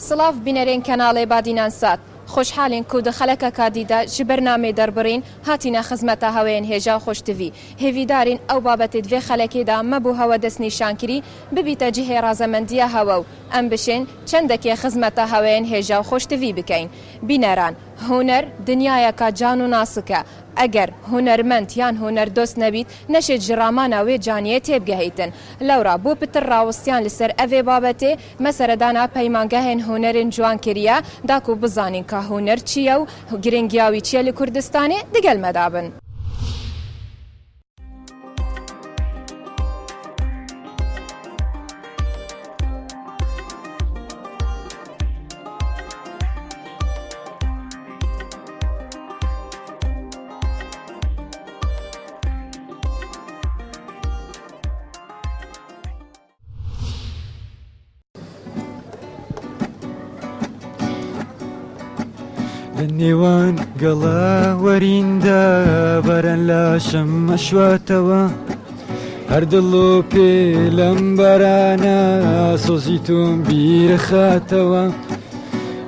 سلاف بینەرێن کەناڵێ بادینان سات خۆشحالین کو دەخەلەکە کادیدا ji بەرنامێ دەربڕین هاتینە خزمەتە هەوەیەن هێژا خۆشتوی هێویدارین ئەو بابەتێت vê خەلەکێدا مەبوو هەوە دەستنیشانکری ببیتە جihê رازەمەندیە هەوە و ئەم بشێن چەندێکێ خزمەتە هەوەیەن هێژا و خۆشتوی بکەین بینەران هونەر دنیایەکە جان و ناسکە ئەگەر هونەرمەند یان هونەردۆست نەبیت نەشێت ji ramana wê caniyê têbgehîtin lewra بۆ pitir rawestiyan li ser evê babetê me seredana peymangehên hunerên ciwan kiriye da ku bizanîn ka huner çi ye û giringiya wî çi ye li Kurdistanê digel me dabin. لنێوان گەڵا وەریندا بەرەن لاشم مەشواتەوە هەردڵ و پێ لەم بەرانە سۆزی تۆم بیرە خاتەوە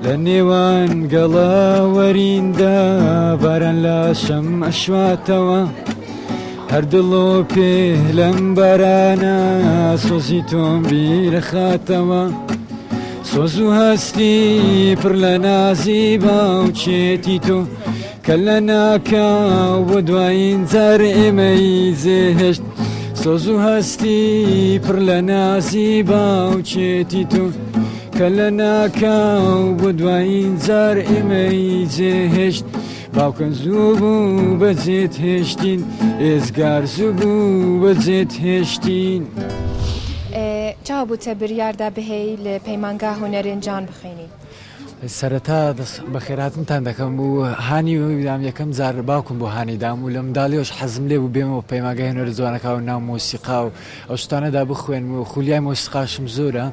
لە نێوان گەڵا وەریندا بەرەن لاشم مەشواتەوە هەردڵ و پێ لەم بەرانە سۆزی تۆم بیرە خاتەوە سۆز و هەستی پڕ لە نازی باوچێتی تۆ کە لە ناکاو بۆ دوایین جار ئێمەی زێهێشت سۆز و هەستی پڕ لە نازی باوچێتی تۆ کە لە ناکاو بۆ دوایین جار ئێمەی جێهێشت باوکەن زوو بوو بەجێت هێشتین ئێزگار زوو بوو بەجێت هێشتین چاو بووتە بریاردا بهەی لە پەیمانگا هونەرێن جان بخێنی سەرەتا بە خێراتمتان دەکەم و هانی ویدام یەکەم جار باوکم بۆ هانیدام و لە منداڵیەوەش حەزم لێ بوو بێمەوە پەیمانگای هونەرە جوانەکە و ناو مۆسیقا و ئەو شتانەدا بخوێنم و خولیای مۆسیقاشم زۆرە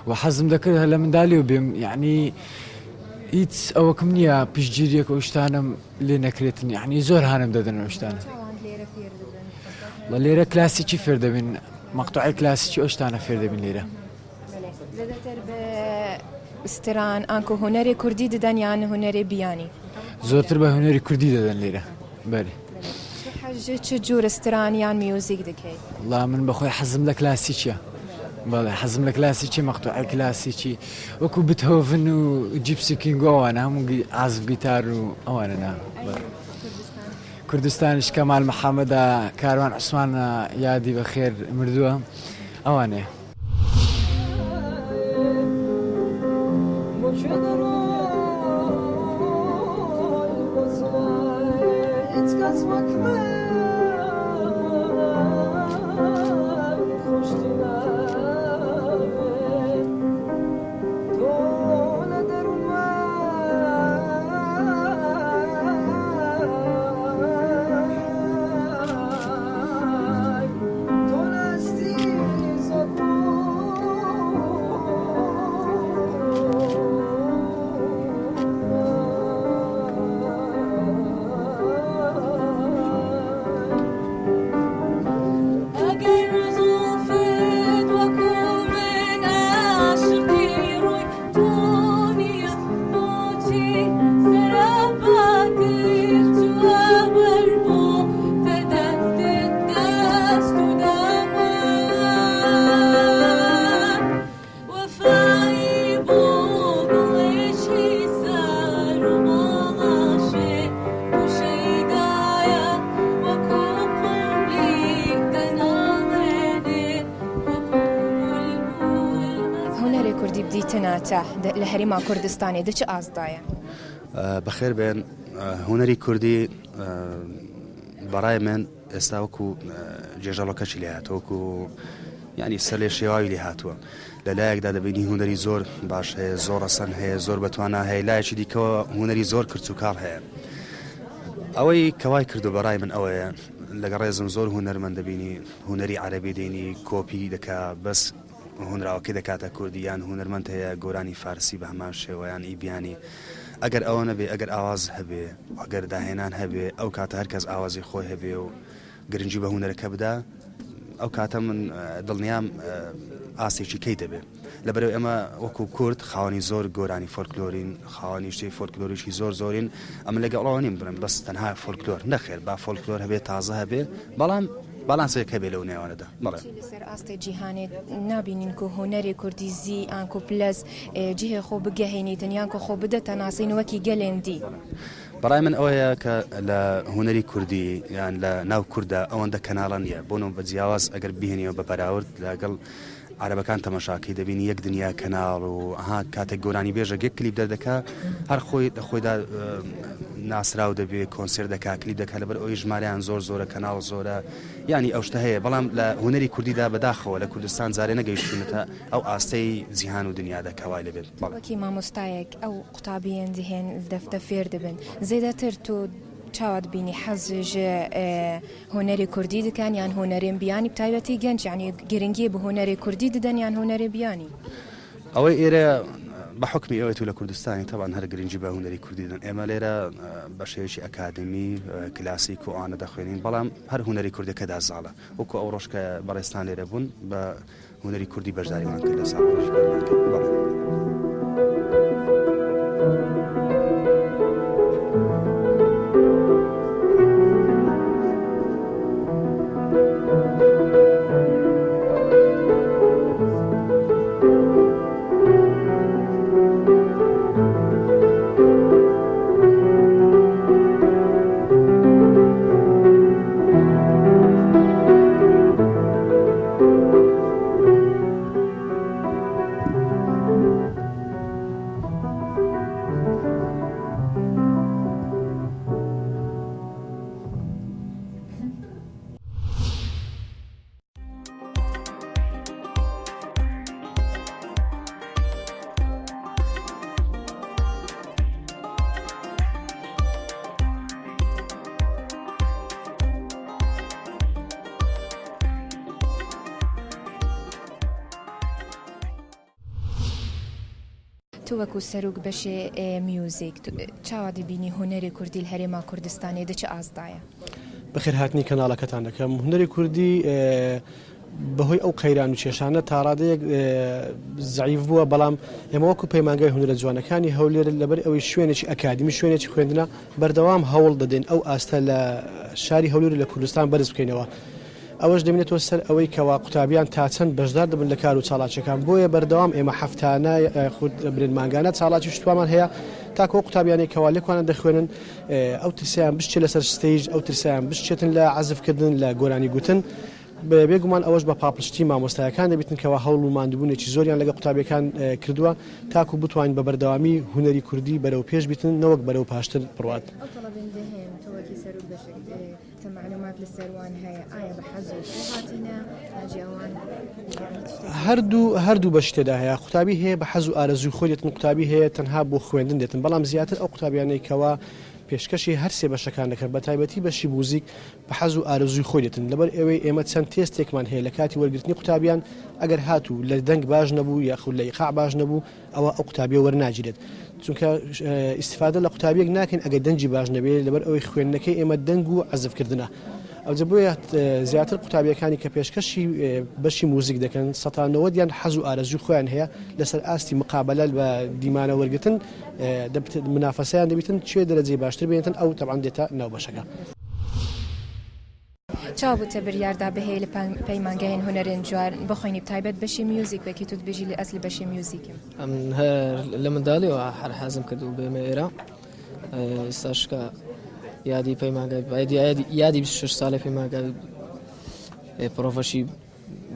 و حەزم دەکرد لە منداڵیەوە بێم یعنی هیچ ئەوەکم نییە پشتگیریەکە ئەو شتانم لێ نەکرێتن یعنی زۆر هانم دەدەن ئەو شتانە لێرە کلاسیکی فێر دەبین مەقتوعی کلاسیکی ئەو شتانە فێر دەبین لێرە لەدەتر بە ستران ئانکۆ هونەرێ کوردی دەدەن یان هونەرێ بیانی زۆرتر بە هونەری کوردی دەدەن لێرە بەێ چ جوورە ستران یان میوزیک دەکەیت وڵا من بەخۆی حەزم لە کلاسیکیە بەڵێ حەزم لە کلاسیکی مەقتوعی کلاسیکی وەکو بتهۆڤن و جیپسی کینگ ئەوانە هەموو ئازف گیتار و ئەوانەنا کوردستانیش کەمال محەممەدا کاروان عوسمانە یادی بەخێر مردووە ئەوانەیە لە هەریما کوردستانی دچ ئازدایە بەخێر بێن هونەری کوردی بەڕای من ئێستا وەکو جێژەڵەکەشی لێ هاتووەکو ینی سەر لێ شێواوی لێ هاتووە لەلایەکدا دەبینی هونەری زۆر باش هەیە زۆر ڕەسەن هەیە زۆر بەتوانە هەیە لایەکی دیکەوە هونەری زۆر کرچ و کاڵ هەیە ئەوەی کەوای کردو بەڕای من ئەوەیە لەگە ڕێزم زۆر هونەرمەند دەبینی هونەری عەرەبی دێنی کۆپی دەکا بەس هونراوەکەی دەکاتە کوردیان هونەرمەند هەیە گۆرانی فارسی بە هەمان شێوەیان ئیبیانی ئەگەر ئەوە نەبێ ئەگەر ئاواز هەبێ ئەگەر داهێنان هەبێ ئەو کاتە هەرکەس ئاوازی خۆی هەبێ و گرنگی بە هونەرەکە بدا ئەو کاتە من دڵنیام ئاسێکی کەی دەبێت لەبەرەوەی ئەمە وەکو کورد خاوەنی زۆر گۆرانی فۆلکلۆرین خاوەنی شتەی فۆلکلۆریشی زۆر زۆرین ئەمە لەگەڵەوە نیم بڵێم بەس تەنها فۆلکلۆر نەخێر با فۆلکلۆر هەبێت تازە هەبێ بەڵام باڵانسێک هەبێ لەو نێوانەدا بەڵێ لەسەر ئاستی جیهانێت نابینین کو هۆنەری کوردی زی ئانکو پلەس جیهێ خۆ بگەهێنیتن یان کە خۆ بدەتە ناسین وەکی گەلێندی بەڕای من ئەوەیە کە لە هوەری کوردی یان لە ناو کووردا ئەوەندە کەناڵە نییە بۆنەوە بە جیاواز ئەگەر بهێنیەوە بە بەراورد لەگەڵ عربەکان تەماشاکەی دەبینی یەک دنیا کەناڵ و ئەها کاتێک گۆرانی بێژەگەک کلیپ دەردەکا هەر خۆی خۆیدا ناسرااو دەبێت کۆنسێر دەکا کلیپ دەکات لەبەر ئەوی ژمارەیان زۆر زۆرە کەناڵ زۆرە ینی ئەو شتە هەیە بەڵام لە هوەری کوردیدا بەداخەوە لە کوردستان جارێ نەگەیشتونەتە ئەو ئاستەی جیهان و دنیادا کەوای لەبێت وەکی مامۆستایەک ئەو قوتابیان دهێن دەفتە فێر دەبن زێدەتر تۆ چاوت بینی حەزژ هۆنەری کوردی دکان یان هۆنەرێن بیانی تایبەتی گەنج یعنی گرنگی بە هۆنەری کوردی ددەن یان هۆنەری بیانی ئەوەی ئێرە بە حکمی ئەوەی تو لە کوردستانی تەوان هەر گرنگی بە هوەری کوردی دەن ئێمە لێرە بە شێوەیەکی ئەکادمی کلاسیک و ئەوانە دەخوێنین بەڵام هەر هوەری کوردەکەدا زاڵە وەکو ئەو ڕۆژکە بەڕێستان لێرە بوون بە هوەری کوردی بەشداریمان کرد لە ساڵ تو وەکو سەرۆک بەشێ میوزیک چاوا دەبینی هۆنەری کوردی لە هەرێما کوردستانی دەچ ئازدایە بەخێر هاتنی کەناڵەکەتان دەکەم هوەری کوردی بەهۆی ئەو قەیران و کێشانە تا ڕادەیەک زعیف بووە بەڵام ئێمە وەکو پەیمانگای هونەرە جوانەکانی هەولێر لەبەر ئەوەی شوێنێکی ئەکادمی شوێنێکی خوێندنە بەردەوام هەوڵ دەدەین ئەو ئاستە لە شاری هەولێر لە کوردستان بەرز بکەینەوە ئەوەش دەمێتەوە سەر ئەوەی کەوا قوتابیان تا چەند بەشدار دەبن لە کار و چاڵاکیەکان بۆیە بەردەوام ئێمە هەفتانە خود برنمانگانە چاڵاکی شتوامان هەیە تاکۆ قوتابیانی کەوا لێکوانە دەخوێنن ئەو ترسیان بشتێ لەسەر ستەیج ئەو ترسیان بشتێتن لە عەزفکردن لە گۆرانی گوتن بێگومان ئەوەش بە پاپشتی مامۆستایەکان دەبێتن کەوا هەوڵ و ماندووبوونێکی زۆریان لەگە قوتابیەکان کردووە تاکو بتوانین بە بەردەوامی هوەری کوردی بەرەو پێش بیتن نەوەک بەرەو پاشتر بڕوات معلومات للسروان هەیە ئایا بە حەز هاتینە جیاوان هەردوو بەش تێدا هەیە قوتابی هەیە بە حەز و ئارەزوی خۆی دێتن قوتابی هەیە تەنها بۆ خوێندن دێتن بەڵام زیاتر ئەو قوتابیانەی کەوا پێشکەشی هەر سێ بەشەکان دەکەن بە تایبەتی بەشی موزیک بە حەز و ئارەزوی خۆی دێتن لەبەر ئەوەی ئێمە چەند تێستێکمان هەیە لە کاتی وەرگرتنی قوتابیان ئەگەر هاتوو لە دەنگ باش نەبوو یاخود لە ئیقاع باش نەبوو ئەوە ئەو قوتابیە وەرناگیرێت چونکە ئیستیفادە لە قوتابیەک ناکەین ئەگەر دەنگی باش نەبێت لەبەر ئەوەی خوێندنەکەی ئێمە دەنگ و عەزفکردنە ئەوجە بۆیە زیاتر قوتابیەکانی کە پێشکەشی بەشی موزیک دەکەن سەتانەوەدیان حەز و ئارەزوی خۆیان هەیە لەسەر ئاستی مقابلە بە دیمانە وەرگتن منافەسەیان دەبێتن کوێ دەرەجەی باشتر بێنێتن ئەو تەبعاً دێتە ناو بەشەکە چاو بووتە بڕیاردا بهەیە لە پەیمانگەیان هونەرێن جوان بخۆینی تایبەت بەشی میوزیک بەکی توت بژی لە ئەسلی بەشی میوزیکم لە منداڵیەوە هەر حەزم کرد و بێمە ئێرە ئێستاشکە یادی پەیمانگای یادی 26 ساڵی پەیمانگای پرۆڤەشی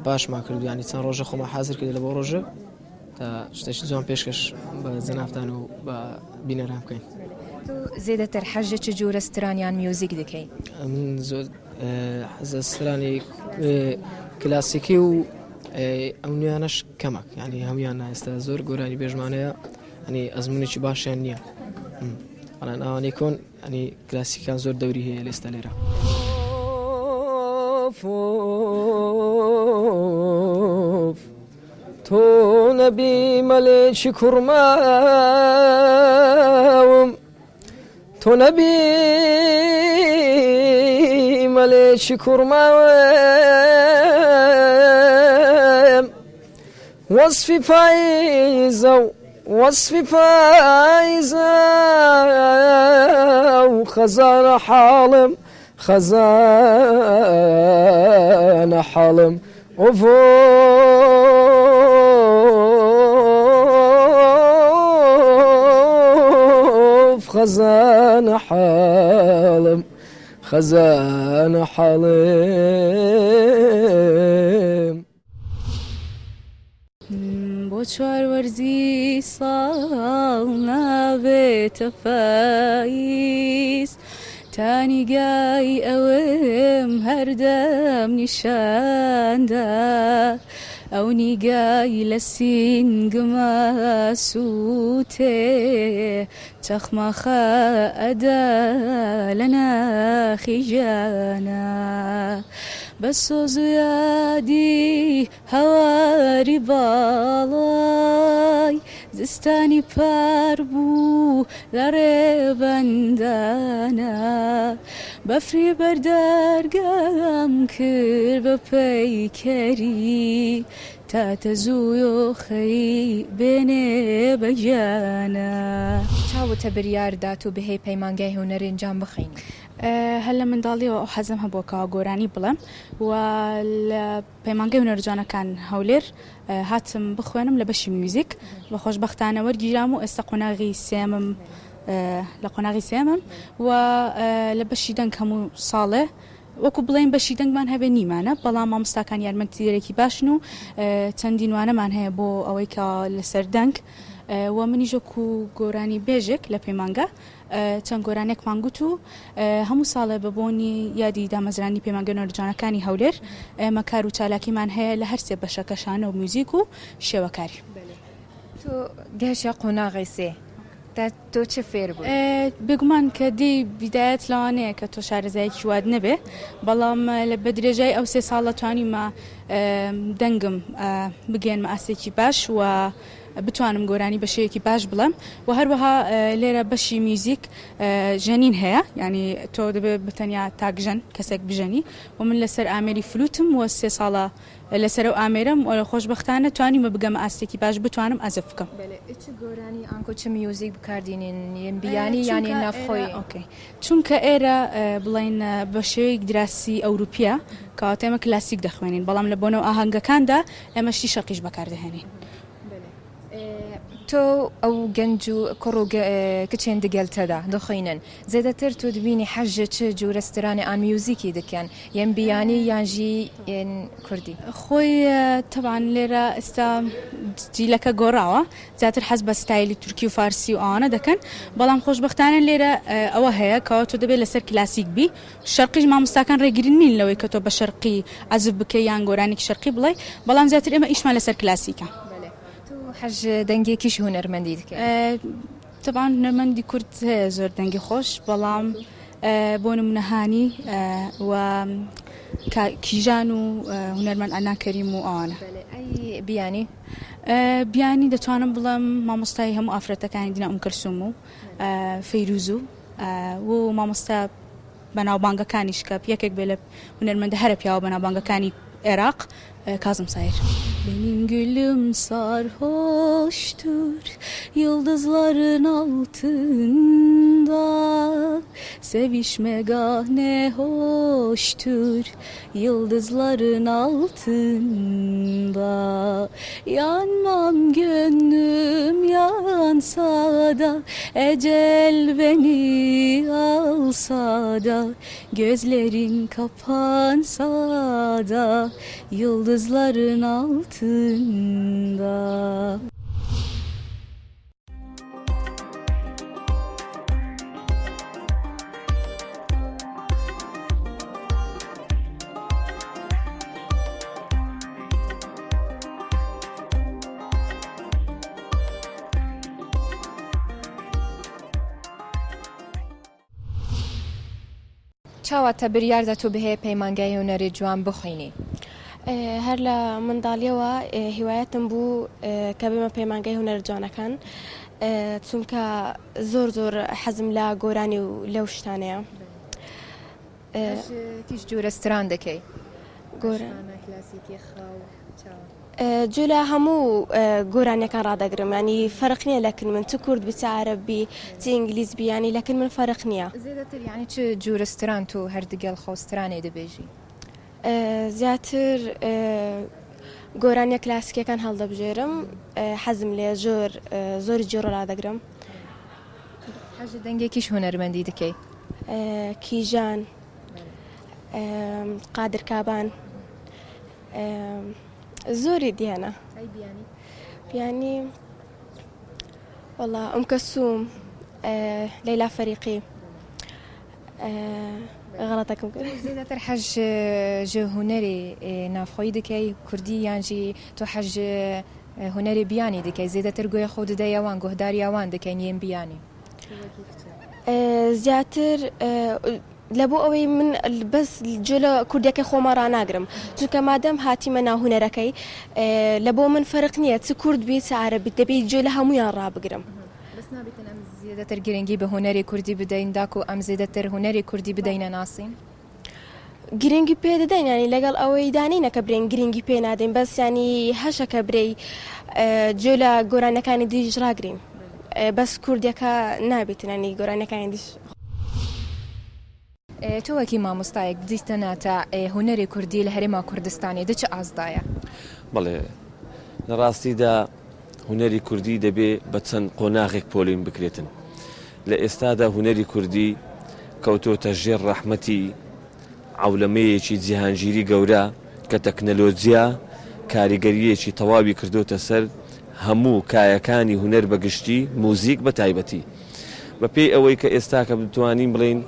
باشمان کرد ینی چەند ڕۆژە خۆمە حازر کرد لە بۆ ڕۆژە تا شتێکی جوان پێشکەش بە جەنابتان و بە بینەران بکەین زێدەتر حەژە چ جۆرە سترانیان میوزیک دەکەی من زۆر حەزە سترانی کلاسیکی و ئەو نویانەش کەمەک ینی هەمویان ئێستا زۆر گۆرانی بێژمانەیە ینی ئەزمونێکی باشیان نییە بەڵام ئەوانەی کۆن ینی کلاسیکان زۆر دەوری هەیە لە ئێستا لێرە تۆ نەبی مەلێکی کوڕماوم تۆ نەبی مەلێکی کوڕماوم وصفي فايزة وصفي فايزة وخزانة حالم خزانة حالم وفوف خزانة حالم خزانة حالم بۆ چواروەرزی ساڵ نابێتە پاییز تانیگای ئەوەم هەردەم نیشاندا ئەو نیگای لە سینگمە سووتێ چەخمەخە ئەدا لە ناخی ژیانە بە سۆز و یادی هەواری باڵای زستانی پار بوو لە ڕێبەندانە بەفری بەردەرگەم کرد بە پەیکەری تاتە زوویۆخەی بێنێ بە گیانە چاوتە بریاردات و بەهێ پەیمانگای هونەرێنجام بخەین هەر لە منداڵیەوە ئەو حەزم هەبووە کەوا گۆرانی بڵێم و لە پەیمانگای هونەرجوانەکان هەولێر هاتم بخوێنم لە بەشی میوزیک بە خۆشبەختانە وەرگیرام و ئێستا قۆناغی سێمم لە قۆناغی سێمم و لە بەشی دەنگ هەموو ساڵێ وەکو بڵێن بەشی دەنگمان هەبێ نیمانە بەڵام مامۆستاکان یارمەتیدەرێکی باشن و چەندین وانەمان هەیە بۆ ئەوەی کە لەسەر دەنگ و منیش وەکو گۆرانی بێژێک لە پەیمانگە چەند گۆرانێکمان گوت و هەموو ساڵێ بە بۆنی یادی دامەزرانی پەیمانگە هونەرجوانەکانی هەولێر ئێمە کار و چالاکیمان هەیە لە هەر سێ بەشەکەشانە و میوزیک و شێوەکاری تۆ گەشە قۆناغی سێ تۆ چه فێر بوو؟ بێگومان کە دی بیدایەت لەوانەیە کە تۆ شارەزایەکی واد نەبێ بەڵام لە بە درێژای ئەو سێ ساڵە توانیمە دەنگم بگەێنمە ئاسێکی باش و بتوانم گۆرانی بە شێوەیەکی باش بڵێم و هەروەها لێرە بەشی میوزیک ژەنین هەیە ینی تۆ دەبێت بتەنیا تاکژەن کەسێک بژەنی و من لەسەر ئامێری فلوتم و سێ ساڵە لەسەر و ئامێرم و خۆشبەختانە توانیمە بگەمە ئاستێکی باش بتوانم ئازە بکەم گۆرانی ئەنکۆ چ میوزیک بکاردێنین یان بیانی یانی نافخۆی ئۆکەی چونکە ئێرە بڵین بە شێوەیەک دراسی ئەوروپیە کەواتە ئێمە کلاسیک دەخوێنین بەڵام لە بۆنەوە ئاهەنگەکاندا ئێمە شتی شەقیش بەکاردەهێنین تۆ ئەو گەنج و کوڕ و کچێن دگەلتەدا دەخۆینن زێدەتر تۆ دبینی حەژە چ جوورەسترانی ئان میوزیکی دکەن یان بیانی یانژی کوردی خۆی تەبان لێرە ئێستا جیلەکە گۆڕاوە زیاتر حەز بە ستایلی تورکی و فارسی و ئەوانە دەکەن بەڵام خۆشبەختانە لێرە ئەوە هەیە کەوا تۆ دەبێت لەسەر کلاسیک بی شەرقیش مامۆستاکان ڕێگرین نین لەوەی کە تۆ بە شەرقی عەزف بکەی یان گۆرانێکی شەرقی بڵێ بەڵام زیاتر ئێمە ئیشمان لەسەر کلاسیکە حەژ دەنگێکیش هونەرمەندی دکە تەبان هونەرمەندی کورد هەیە زۆر دەنگی خۆش بەڵام بۆ نمونەهانی و کیژان و هونەرمەند ئەنا کەریم و ئەوانە بیانی بیانی دەتوانم بڵێم مامۆستای هەموو ئافرەتەکانی دینا کەلسوم و فەیروز و مامۆستا بەناوبانگەکانیش کە یەکێک بێ لە هونەرمەندە هەرە پیاوە بەناوبانگەکانی عێراق Kazım Sayır. Benim gülüm sarhoştur yıldızların altında, sevişmegah ne hoştur yıldızların altında. Yanmam gönlüm yansa da, ecel beni alsa da, gözlerin kapansa da yıldızların altında. چاواتە بریاردە تۆ بهەیە پەیمانگای هونەری جوان بخوێنی هەر لە منداڵیەوە هیوایەتم بوو کە بێمە پەیمانگای هونەرجوانەکان چونکە زۆر حەزم لە گۆرانی و لەو شتانەیە کیش جوورەستران دەکەی گۆران جولا هەموو گۆرانیەکان ڕدەگرم ینی فەرق نییە لەکن من چ کورد بچ عربی چ ئینگلیز بیانی لەکن من فەرق نییە زیاتر یعنی چ جورستران تو هەردەگەڵ خۆسترانێ دەبێژی زیاتر گۆرانیە کلاسیکەکان هەڵدەبژێرم حەزم لێ زۆری جۆرە ڕدەگرم حەج دەنگێکیش هوەرمەندی دەکەی کیژان قادر کابان زۆری دیانە بیانی وڵا کەسووم لەیلا فەریقی غەڵەتەکەم کرد زیاتر حەج ژە هوەری نافخۆی دەکەی کوردی یانجی تۆ حەج هوەری بیانی دەکەی زیاتر گوێ خۆ دەدەیەوان گۆهداری ئەوان دەکەین یەن بیانی زیاتر لە بۆ ئەوەی من بەس جۆلە کوردەکەی خۆمە ڕناگرم چونکە مادەم هاتیمە ناوهونەرەکەی لە بۆ من فەرق نییە چ کورد بێت چ عەرەبی دەبێت جۆلە هەمویان ڕابگرم زیاتر گرنگی بە هوەری کوردی بدەین داکو ئەم زیاتر هوەری کوردی بدەینە ناسین گرنگی پێ دەدەین ینی لەگەڵ ئەوەی دانینەکە برێن گرنگی پێ نادەین بەس ینی هەشەکە برەی جۆلە گۆرانەکانی دیش ڕاگرین بەس کوردەکە نابێتنانی گۆرانەکانی دیش تۆ وەکی مامۆستایەک دیستە ناتە هوەری کوردی لە هەرێما کوردستانی دچ ئازدایە بەڵێ لە ڕاستیدا هوەری کوردی دەبێ بە چەند قۆناغێک پۆلین بکرێتن لە ئێستادا هوەری کوردی کەوتۆتە ژێر ڕەحمەتی عەولەمەیەکی جیهانگیری گەورە کە تەکنەلۆجیا کاریگەریەکی تەواوی کردوتە سەر هەموو کایەکانی هوەر بەگشتی موزیک بە تایبەتی بە پێی ئەوەی کە ئێستا کە بتوانین بڵین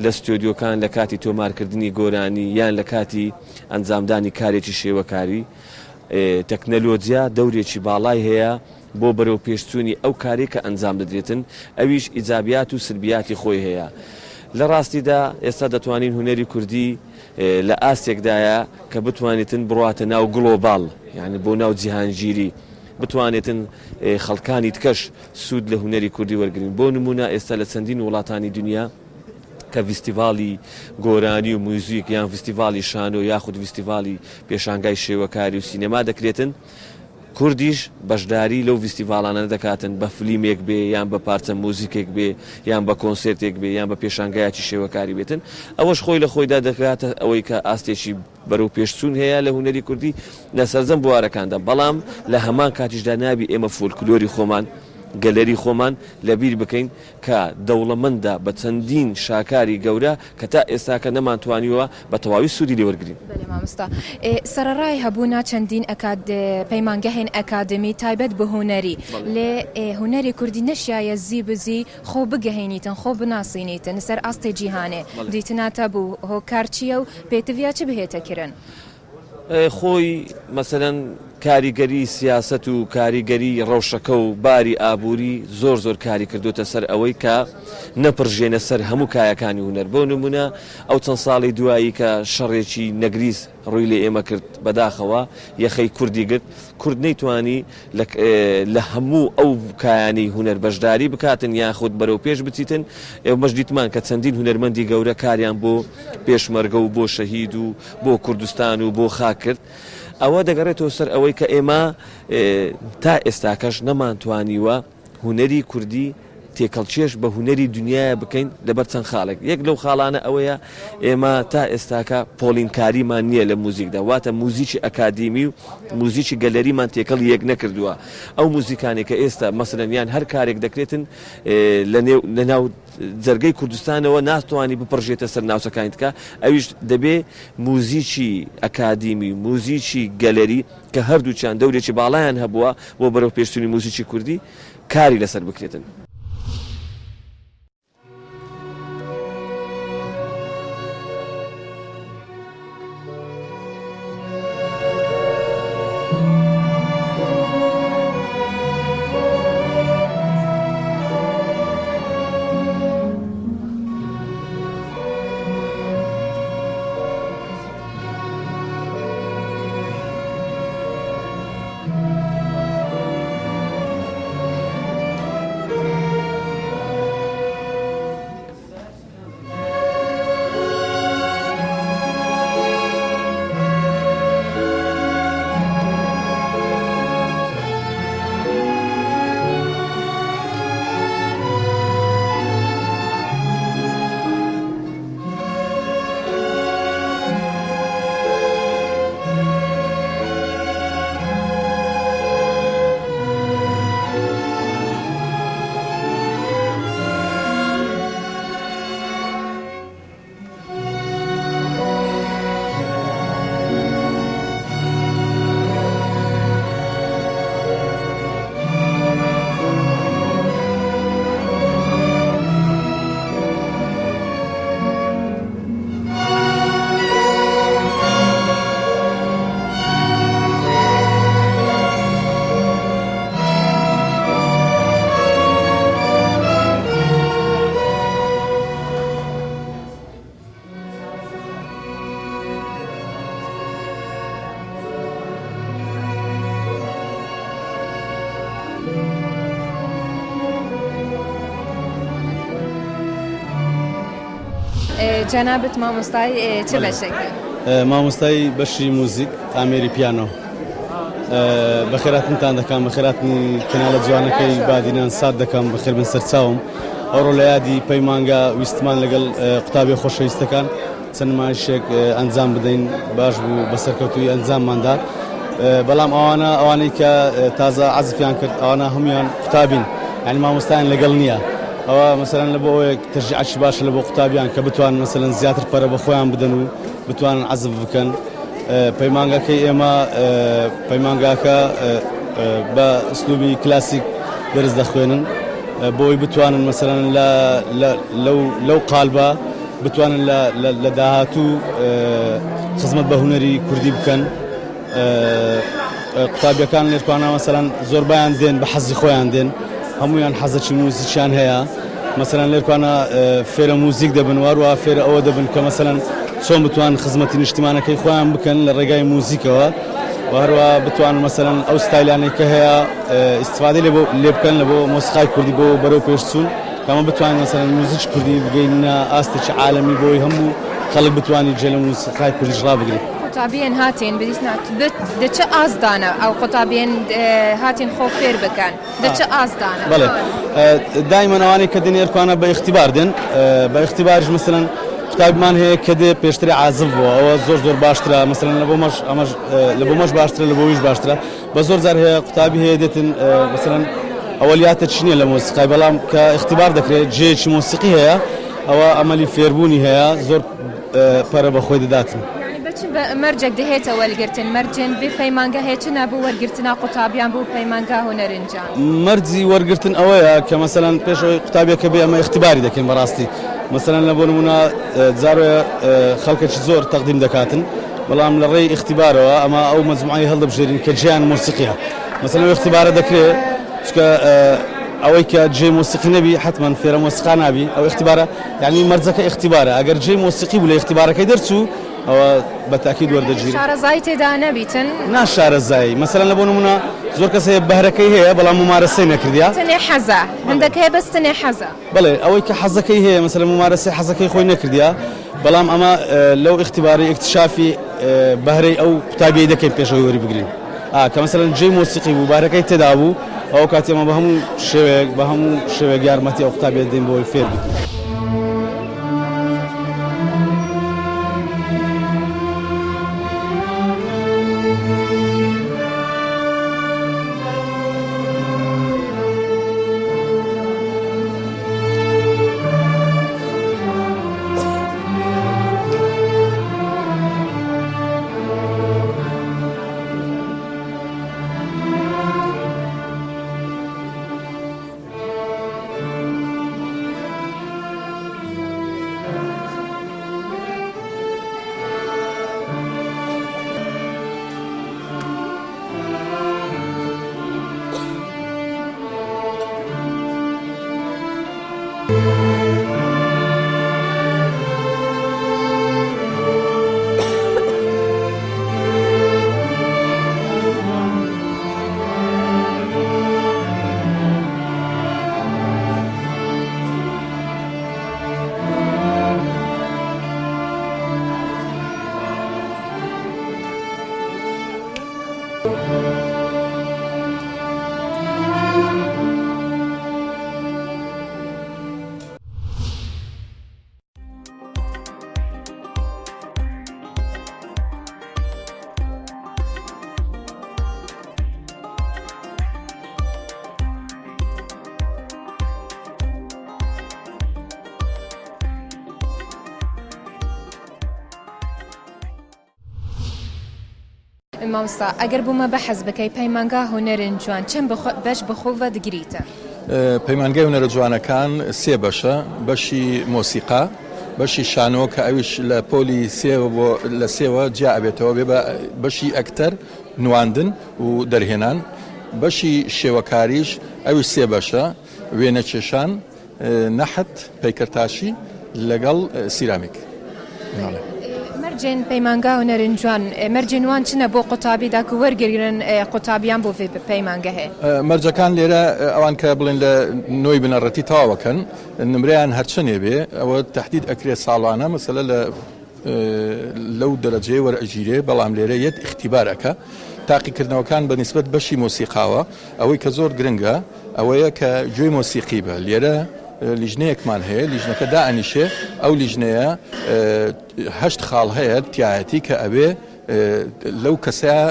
لە ستۆدیۆکان لە کاتی تۆمارکردنی گۆرانی یان لە کاتی ئەنجامدانی کارێکی شێوەکاری تەکنەلۆجیا دەورێکی باڵای هەیە بۆ بەرەو پێشچوونی ئەو کارێک کە ئەنجام دەدرێتن ئەویش ئیجابیات و سلبیاتی خۆی هەیە لە ڕاستیدا ئێستا دەتوانین هوەری کوردی لە ئاستێکدایە کە بتوانێتن بڕاتە ناو گلۆباڵ یعنی بۆ ناو جیهانگیری بتوانێتن خەڵکانی تکەش سوود لە هوەری کوردی وەرگرین بۆ نمونە ئێستا لە چەندین وڵاتانی دنیا کە فیستیڤاڵی گۆرانی و موزیک یان فیستیڤاڵی شانۆ یاخود فیستیڤاڵی پێشانگای شێوەکاری و سینەما دەکرێتن کوردیش بەشداری لەو فیستیڤاڵانە دەکاتن بە فلیمێک بێ یان بە پارچە موزیکێک بێ یان بە کۆنسێرتێک بێ یان بە پێشانگایکی شێوەکاری بێتن ئەوەش خۆی لە خۆیدا دەکاتە ئەوەی کە ئاستێکی بەرەو پێشچوون هەیە لە هوەری کوردی لە سەرجەم بوارەکاندا بەڵام لە هەمان کاتیشدا نابی ئێمە فۆلکلۆری خۆمان گەلەری خۆمان لەبیر بکەین کە دەوڵەمەندە بە چەندین شاکاری گەورە کە تا ئێستاکە نەمانتوانیوە بە تەواوی سوودی لێ وەرگرین مامۆستا سەرڕای هەبوونا چەندین پەیمانگەهێن ئەکادمی تایبەت بە هوەری لێ هوەری کوردی نەشایە زی بزی خۆ بگەهێنیتن خۆ بناسیینیتن سەر ئاستی جیهانێ دیتناتە بوو هۆکارچیە و پێتەڤیا چ بهێتە کرن خۆی مەسەلەن کاریگەری سیاست و کاریگەری ڕەوشەکە و باری ئابووری زۆر کاری کردوتە سەر ئەوەی کە نەپڕژێنە سەر هەموو کایەکانی هوەر بۆ نمونە ئەو چەند ساڵی دوایی کە شەڕێکی نەگریس ڕووی لێ ئێمە کرد بەداخەوە یەخەی کوردی گرت کورد نەیتوانی لە هەموو ئەو کایانی هوەر بەشداری بکاتن یاخود بەرەو پێش بچیتن ئێوەش دیتمان کە چەندین هوەرمەندی گەورە کاریان بۆ پێشمەرگە و بۆ شەهید و بۆ کوردستان و بۆ خاک کرد ئەوە دەگەڕێتەوە سەر ئەوەی کە ئێمە تا ئێستاکەش نەمانتوانیوە هوەری کوردی تێکەڵچێش بە هوەری دنیاە بکەین لەبەر چەند خاڵێک یەک لەو خاڵانە ئەوەیە ئێمە تا ئێستاکە پۆلینکاریمان نییە لە موزیکدا واتە موزیکی ئەکادیمی و موزیکی گەلەریمان تێکەڵ یەک نەکردووە ئەو موزیکانی کە ئێستا مەسەلەن یان هەر کارێک دەکرێتن لە ناو جەرگەی کوردستانەوە ناتوانانی بپڕژێتە سەر ناوچەکانی تکە ئەویش دەبێ موزیکی ئەکادیمی موزیکی گەلەری کە هەردووچیان دەورێکی باڵایان هەبووە بۆ بەرەو پێشچوونی موزیکی کوردی کاری لەسەر بکرێتن جەنابەت مامۆستای چ بەشێکی؟ مامۆستای بەشی موزیک ئامێری پیانۆ. بەخێراتتان دەکەم بەخێراتنی کەناڵە جوانەکەی بادینان سات دەکەم بەخێر بن سەرچاوم ئەوڕۆ لە یادی پەیمانگە ویستمان لەگەڵ قوتابی خۆشەویستەکان چەند نمایشێک ئەنجام بدەین باش بوو بە سەرکەوتوی ئەنجامماندا بەڵام ئەوانەی کە تازە عەزفیان کرد ئەوانە هەمویان قوتابین یعنی مامۆستایان لەگەڵ نییە ئەوە مەسەلەن لە بۆ ئەوەیە تەرجیعی باشە لە بۆ قوتابیان کە بتوان مەسەلەن زیاتر پەرە بە خۆیان بدەن و بتوانن عەزف بکەن پەیمانگەکەی ئێمە پەیمانگاکە بە ئوسلوبی کلاسیک دەرز دەخوێنن بۆی بتوانن مەسەلەن لەو قالبە بتوانن لە داهاتوو خزمەت بە هونەری کوردی بکەن قوتابیەکان لێرکوانە مەسەلەن زۆربیان دێن بە حەزی خۆیان دێن هەمویان حەزەکی موزیکیان هەیە مەسەلەن لێرکوانە فێرە موزیک دەبن واروە فێرە ئەوە دەبن کە مەسەلەن چۆن بتوان خزمەتی نیشتیمانەکەی خۆیان بکەن لە ڕێگای موزیکەوە هەروە بتوان مەسەلەن ئەو ستایلانەی کە هەیە ئیستفادەی لێ بکەن لە بۆ مۆسیقای کوردی بۆ بەرەو پێشچوون کەمە بتوانین مەسەلەن موزیک کوردی بگەینە ئاستێکی عالەمی بۆی هەموو خەڵک بتوانانی جێ لە موسیقای کوردیش ڕابگرێت. قوتابیان هاتین بدیسنا دچ ئازدانە ئەو قوتابیان هاتین خۆ فێر بکەن دچ ئازدانە. بەڵێ دایمەنەوانی کە دێنێرکوانە بە اختیبار دێن بە اختیبارش مەسەلەن قوتابمان هەیە کە دێ پێشتری عازف بووە ئەوە زۆر باشترە مەسەلەن لە بۆ مەش باشترە لە بۆیش باشترە بە زۆر جار هەیە قوتابی هەیە دێتن مەسەلەن ئەوەلیاتە چ نییە لە مۆسیقای بەڵام کە اختیبار دەکرێت جێیەکی مۆسیقی هەیە ئەوە ئەمەلی فێربوونی هەیە زۆر پەرە بەخۆی دەداتن. مەرجێک دەهێتە وەرگرتن مەرجێن بێ پەیمانگە هێچنە بوو وەرگرتنا قوتابیان بوو پەیمانگا هونەرنجان. مەرجی وەرگرتن ئەوەیە کە مەسەلەن پێشەوەی قوتابیەکە بێ ئەمە اختیباری دەکەین بەڕاستی مەسەلەن لە بۆ نمونە جارۆیە خەڵکێکی زۆر تەقدیم دەکاتن بەڵام لە ڕێی اختیبارەوە ئەمە ئەو مەجموعەی هەڵدەبژێرین کە جیان مۆسیقیە مەسەلەن اختیبارە دەکرێت چکە ئەوەی کە جێ مۆسیقی نەبی حتمما فێرە مۆسیقا نابی ئەو اختیبارە یعنی مەرجەکە اختیبارە ئەگەر جێ مۆسیقی بوو لە اختیبارەکەی دەرچوو ئەوە بە تاکید وەردەگیرێت. شارەزای تێدا نەبیتن؟ نا شارەزایی مەسەلەن لە بۆ نمونە زۆر کەس هەیە بەهرەکەی هەیە بەڵام ممارەسەی نەکردیا تنێ حەزە هەندێک هەیە بەس تنێ حەزە. بەڵێ ئەوەی کە حەزەکەی هەیە مەسەلەن ممارەسەی حەزەکەی خۆی نەکردیا بەڵام ئەمە لەو اختیباری اکتشافی بەهرەی ئەو قوتابیەی دەکەین پێشەوەی وەری بگرین کە مەسەلەن جێی مۆسیقی بوو بەهرەکەی تێدا بوو ئەو کاتی ئەمە بە هەموو شێوەیەک یارمەتی ئەو قوتابیە دەین بۆی فێر بکەین. مامۆستا ئەگەر بوومە بەحەز بکەی پەیمانگا هونەرن جوان چەند بەش بەخۆوە دەگریتە؟ پەیمانگای هونەرە جوانەکان سێ بەشە بەشی مۆسیقا بەشی شانۆ کە ئەویش لە پۆلی لە سێوە جیا ئەبێتەوە بێ بە بەشی ئەکتەر نواندن و دەرهێنان بەشی شێوەکاریش ئەویش سێ بەشە وێنە کێشان نەحت پەیکەرتاشی لەگەڵ سیرامیک. مەرجێن پەیمانگا هونەرن جوان مەرجێنوان چنە بۆ قوتابیدا و وەرگرن قوتابیان بۆ پەیمانگە هەیە مەرجەکان لێرە ئەوان کە بڵێن لە نۆی بنەڕەتی تاواکەن نمرەیان هەرچەنێ بێ ئەوە تهدید ئەکرێت ساڵانە مەسەلە لەو دەرەجەیە وەرئەگیرێ بەڵام لێرە یەت اختیبارەکە تاقیکردنەوەکان بە نسبەت بەشی مۆسیقاوە ئەوەی کە زۆر گرنگە ئەوەیە کە گوێی مۆسیقی بە لێرە لیژنەیەکمان هەیە لیژنەکە دائنیشێ ئەو لیژنەیە 8 خاڵ هەیە تایەتی کە ئەوێ لەو کەسەیە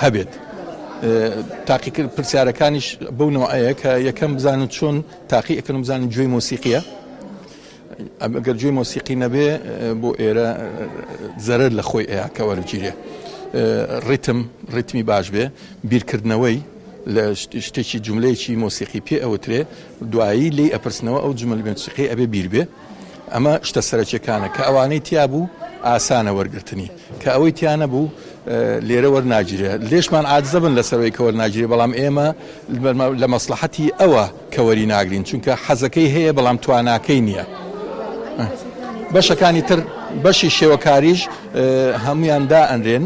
هەبێت تاقیکرد پرسیارەکانیش بەو نوعەیە کە یەکەم بزانن چۆن تاقی ئەەکەن بزانن گوێی مۆسیقیە ئەگەر گوێی مۆسیقی نەبێ بۆ ئێرە زەرەر لە خۆی ئەیە کە وەرگیرێ ڕیتمی باش بێ بیرکردنەوەی لە شتێکی جملەیەکی مۆسیقی پێ ئەوترێ دوایی لێ ئەپرسنەوە ئەو جمل مۆسیقی ئەبێ بیر بێ ئەمە شتە سەرەکیەکانە کە ئەوانەی تیا بوو ئاسانە وەرگرتنی کە ئەوەی تیانە بوو لێرە وەرناگیرێ لێشمان عاجزە بن لەسەرەوەی کە وەرناگیرێ بەڵام ئێمە لە مەسلحەتی ئەوە کە وەری ناگرین چونکە حەزەکەی هەیە بەڵام تواناکەی نییە بەشەکانی تر بەشی شێوەکاریش هەمویان دائەنرێن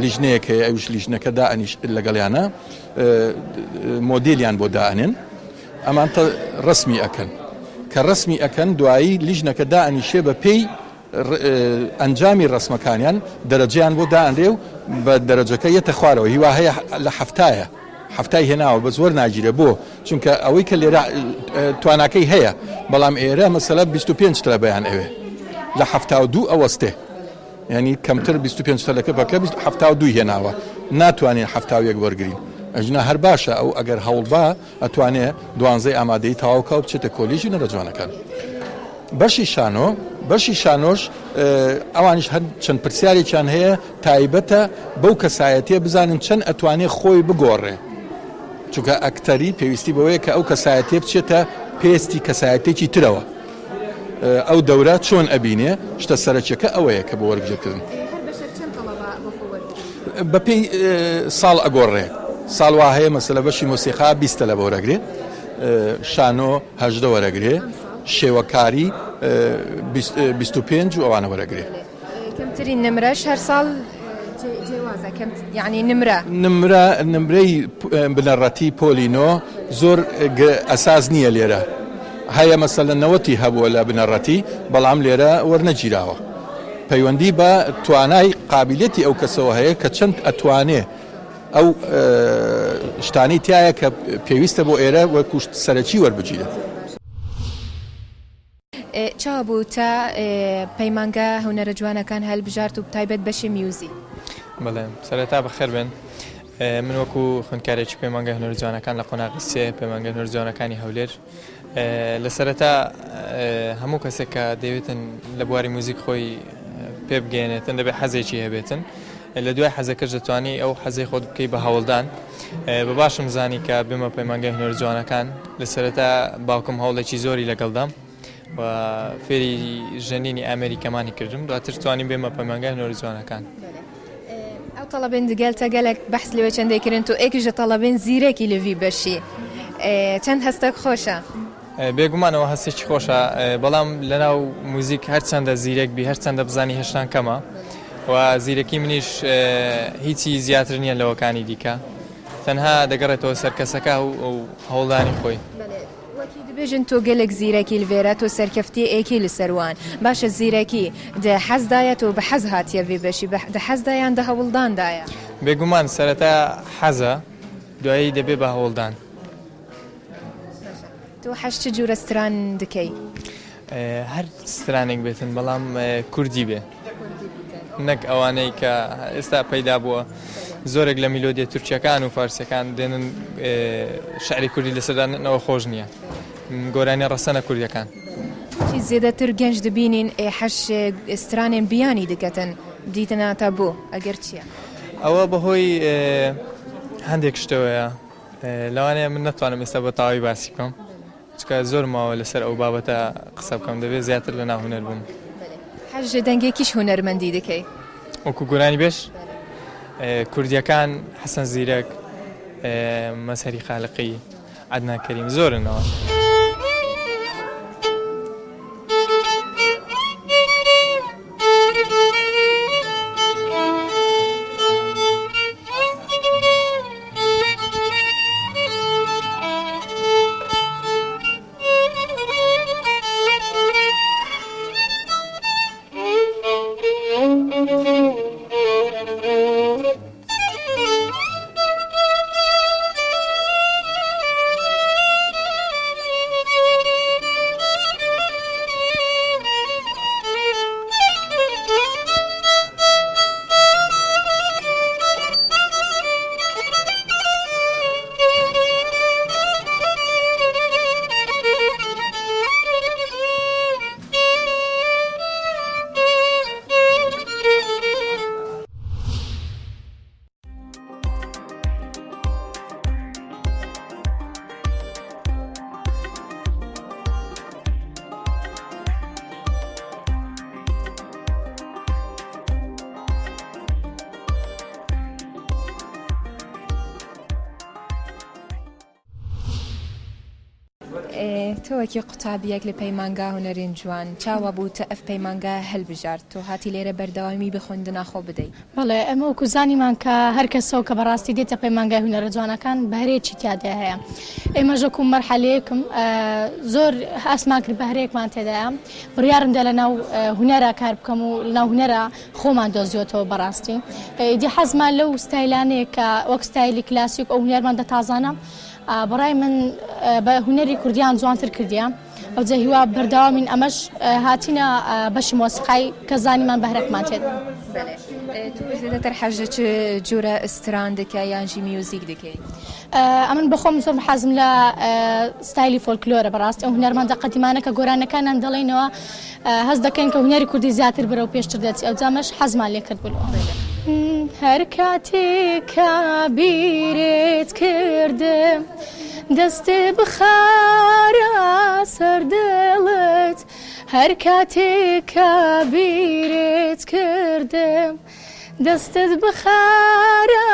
لیژنەیەکە ئەوش لیژنەکە دائنیش لەگەڵیانە مۆدیلیان بۆ دائنێن ئەمان ڕسمی ئەکەن کە ڕسمی ئەکەن دوایی لیژنەکە دائنیشێ بە پێی ئەنجامی ڕسمەکانیان دەرەجیان بۆ دائەنرێ و بە دەرەجەکە یەتە خوارەوە هیوا هەیە لە هەفتای هێناوە بە زۆر ناگیرە بۆ چونکە ئەوەی کە لێرە تواناکەی هەیە بەڵام ئێرە مەسەلە 25 ترە بەیان ئەوێ لە 72 ئەوەستێ ینی کەمتر 25 تەلەکە بەکە 72 هێناوە ناتوانین 71 وەرگین ئەژنا هەر باشە ئەو ئەگەر هەوڵبا ئەتوانێت دوانزەی ئامادەی تاواکە و بچێتە کۆلیژی نەرە جوانەکان بەشی شانۆش ئەوانش هەر چەند پرسیارێکیان هەیە تایبەتە بەو کەسایەتێ بزانن چەند ئەتوانێت خۆی بگۆڕێ چونکە ئەکتەری پێویستی بەوەیە کە ئەو کەسایەتێ بچێتە پێستی کەسایەتێکی ترەوە ئەو دەورە چۆن ئەبینێ شتە سەرچەکە ئەوەیە کە بۆ وەرگرتن بەپێی ساڵ ئەگۆڕێ ساڵ وا هەیە مەسەلە بەشی مۆسیقا 20 لە بە وەرەگرێ شانۆ 18 وەرەگرێ شێوەکاری 25 و ئەوانە وەرەگرێ کەمترین نمرەش هەر ساڵ جیوازە یعنی نمرەی بنەڕەتی پۆلینۆ زۆر ئەساس نییە لێرە هەیە مەسەلە 90 هەبووە لە بنەڕەتی بەڵام لێرە وەرنەگیراوە پەیوەندی بە توانای قابلیەتی ئەو کەسەوە هەیە کە چەند ئەتوانێ ئەو شتانی تایە کە پێویستە بۆ ئێرە وەکوشت سەرەکی وەربگیرە چا بوو تا پەیمانگە هونەرە جوانەکان هەلبژارت و تایبەت بەشی میوزی بەڵێ سەرەتا بەخێر بن من وەکو خوێندکارێکی پەیمانگە هونەرە جوانەکان لە قۆناغی سێ پەیمانگە هونەرە جوانەکانی هەولێر لە سەرەتا هەموو کەسێک کە دەوێتن لە بواری موزیک خۆی پێ بگەێنێتن دەبێت حەزێکی هەبێتن لە دوای حەزەکەش دەتوانی ئەو حەزەی خۆت بکەی بە هەوڵدان بە باشم زانی کە بمە پەیمانگەی هونەرە جوانەکان لە سەرەتا باوکم هەوڵێکی زۆری لەگەڵدام و فێری ژەنینی ئەمریکەمانی کردم دواتر توانیم بێمە پەیمانگەی هونەرە جوانەکان ئەو تەڵەبن دگەلتە گەلێک بەحس لەوێ چەندێکردن و ئێکیژە تەڵەبن زیرێکی لەوی بەشی چەند هەستێک خۆشە بێگومانەوە هەستێکی خۆشە بەڵام لەناو موزیک هەرچەندە زیرێک بی هەرچەندە بزانی هێشتان کەمە و زیرەکی منیش هیچی زیاتر نییە لەوەکانی دیکە تەنها دەگەڕێتەوە سەرکەسەکە و هەوڵدانی خۆی دەبێژن تۆ گەلێک زیرەکی لێرە تۆ سەرکەفتی ئێکی لەسەروان باشە زیرەکی دە حەزدایەت و بە حەز هاتیە وێ بەشی دە حەزدایان دە هەوڵداندایە بێگومان سەرەتا حەزە دوایی دەبێ بە هەوڵدان تۆ هەشت جوورە ستران دکەی هەر سترانێک بێتن بەڵام کوردی بێ نەک ئەوانەی کە ئێستا پەیدا بووە زۆرێک لە میلۆدیە تورکیەکان و فارسیەکان دێنن شعری کوردی لەسەردانەوە خۆش نییە گۆرانی ڕەسەنە کوردیەکان زیێدەتر گەنج دەبینین حەش سترانێن بیانی دەکەتن دیتەناتە بۆ ئەگەر چییە ئەوە بەهۆی هەندێک شتەوەیە لەوانەیە من نەتوانم ئێستا بە تاوای باسی بکەم چکە زۆر ماوە لەسەر ئەو بابەتە قسە بکەم دەبێت زیاتر لە ناو هونەر بووم حەش دەنگێکیش هونەرمەندی دەکەی وەکو گۆرانی بێش کوردیەکان حەسەن زیرەک مەسەری خالقی عەدنان کەریم زۆرنەوە تۆوەکی قوتابیەک لە پەیمانگا هونەرین جوان چاوە بوو تە ئەف پەیمانگا هەلبژارد تۆ هاتی لێرە بەردەوامی بخوێندنا خۆ بدەیت بەڵێ ئەمە وەکو زانیمان کە هەر کەسەوە کە بەڕاستی دێتە پەیمانگای هونەرە جوانەکان بەهرەیەکی تیادا هەیە ئێمەژەکو مەرحەلەیەکم زۆر ئاسمان کرد بەهرەیەکمان تێدایە بڕیارم دا لە ناو هونەرە کار بکەم و لە ناو هونەرە خۆمان دۆزیۆتەوە بەڕاستی دی حەزمان لەو ستایلانەیە کە وەک ستایلی کلاسیک ئەو هونەرمان دەتازانە بەڕای من بە هونەری کوردیان جوانتر کردیان ئەو جە هیوا بەردەوامین ئەمەش هاتینە بەشی مۆسیقای کە زانیمان بەهرەکمان تێدا زیاتر حەجە چ جۆرە ئستران دەکەی یانژی میوزیک دەکەی ئەمن بەخۆم زۆر حەزم لە ستایلی فۆلکلۆرە بەڕاستی ئەو هونەرمەندە قەدیمانە کە گۆرانەکانیان دەڵێنەوە هەز دەکەین کە هونەری کوردی زیاتر بەرەو پێشتر دەچێت ئەو جامەش حەزمان لێ کرد بوو هەر کاتێکە بیرێت کردم دەستێ بخارە سەردڵت هەر کاتێکە بیرێت کردم دەستت بخارە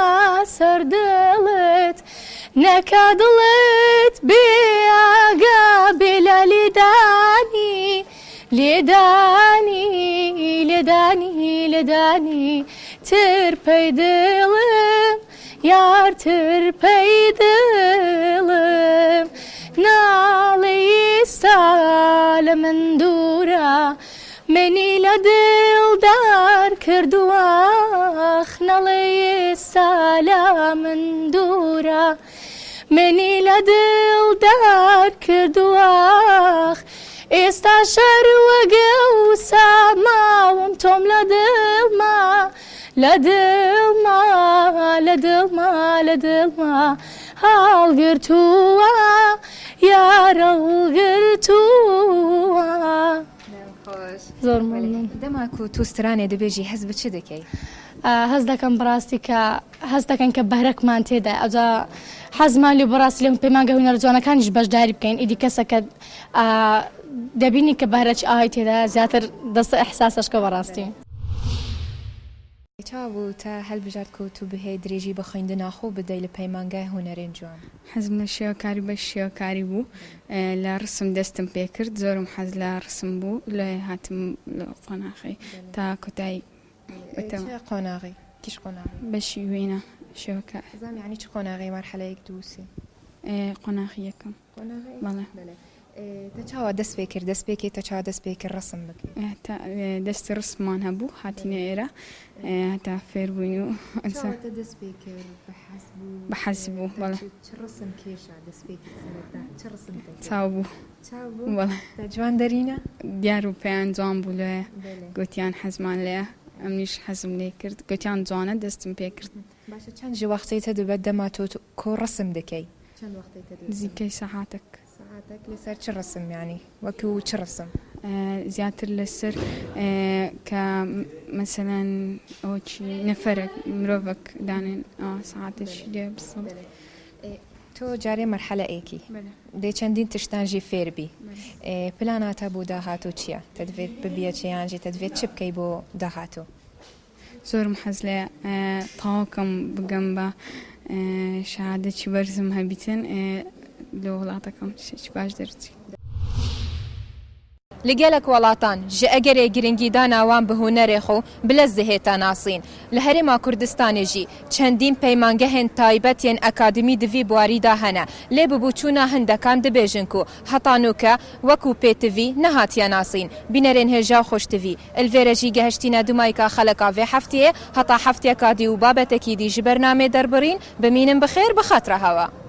سەردڵت نەکا دڵت بێئاگا بێلە لێدانی ترپەی دڵم یار ترپەی دڵم ناڵی ئێستا لە من دوورە منی لە دڵدار کردووە نەڵێ ئێستا لە من دوورە منی لە دڵدار کردووە ئێستا شەروەگە و ساماوم تۆم لە دڵما هەڵگرتووە یارە هەڵگرتووە زۆر مەمنون دەماکو و تووسترانێ دەبێژی حەز بە چ دەکەی هەز دەکەم بەڕاستی کە هەز دەکەن کە بەهرەکمان تێدا ئەوجا حەزمان لێ بەڕاستی لەم پەیمانگە هونەرە جوانەکانیش بەشداری بکەین ئیدی کەسەکە دەبینی کە بەهرەی ئاهای تێدا زیاتر دەستە ئەحساسەشکە بەڕاستی چاو بوو تا هەلبژارد کەوت و بهەیە درێژی بە خوێندنا خۆ بدەی لە پەیمانگای هونەرێن جوان حەزم لە شێوەکاری بە شێوەکاری بوو لە ڕسم دەستم پێ کرد زۆرم حەز لە ڕسم بوو لە هاتم لە قۆناغی تا کۆتایی قۆناغی کیش قۆناغی بەشی وێنە شێوەکە زانانی یعنی چ قۆناغی مەرحەلەیەک دووسێ قۆناغی یەکەم بەڵێ تا چاوە دەست پێ کرد دەست پێکێت تا چاوە دەست پێ کرد ڕسم بکەیت دەستی ڕسممان هەبوو هاتینە ئێرە هەتا فێر بووین و دەست پێ کرد بە حەزی بوو بەڵێ ڕسم کێشە دەست پێکی چ ڕسم چاو بوو بەڵێ جوان دەرینە دیار و پێیان جوان بوو لێ گوتیان حەزمان لێ ئەمنیش حەزم لێ کرد گوتیان جوانە دەستم پێ کرد باشە چەند ژ وەختەیتە دەبێت دەما تۆ کۆ ڕسم دەکەی نزیکەی سەعاتێک لەسەر چ ڕسم یانی وەکو چ ڕسم زیاتر لەسەر کە مەسەلەن ئەوچی نەفەرێک مرۆڤک دانێن سەعاتێکی لێ بسڵ تۆ جارێ مەرحەلەیەکی دێ چەندین تشتانژی فێربی پلاناتە بۆ داهاتوو چییە دەدوێت ببیە چیانژی دەدوێت چ بکەی بۆ داهاتوو زۆرم حەز لێ تاواکەم بگەم بە شادێکی بەرزم هەبیتن لە وڵاتەکەم شێکی باش دەرچی لەگەلک وڵاتان ژە ئەگەرێ گرنگی داناوان بە هونەرێ خۆ بلەز دەهێتا ناسین لە هەرێما کوردستانێژی چەندین پەیمانگەهێن تایبەتێن ئەکادمی دڤی بواریدا هەنە لێ ببووچوونە هەندەکان دەبێژن و هەتانوکە وەکو پێتڤی نەهاتیە ناسین بینەرێن هێژا خۆشتڤی ئەلڤێرەژی گەهشتینە دومایکا خەلەکا vê هەفتەیە هەتا هەفتێکا دی و بابەتێکی دی ji بەرنامێ دەربڕین بمینم بخێر بخاترە هەوە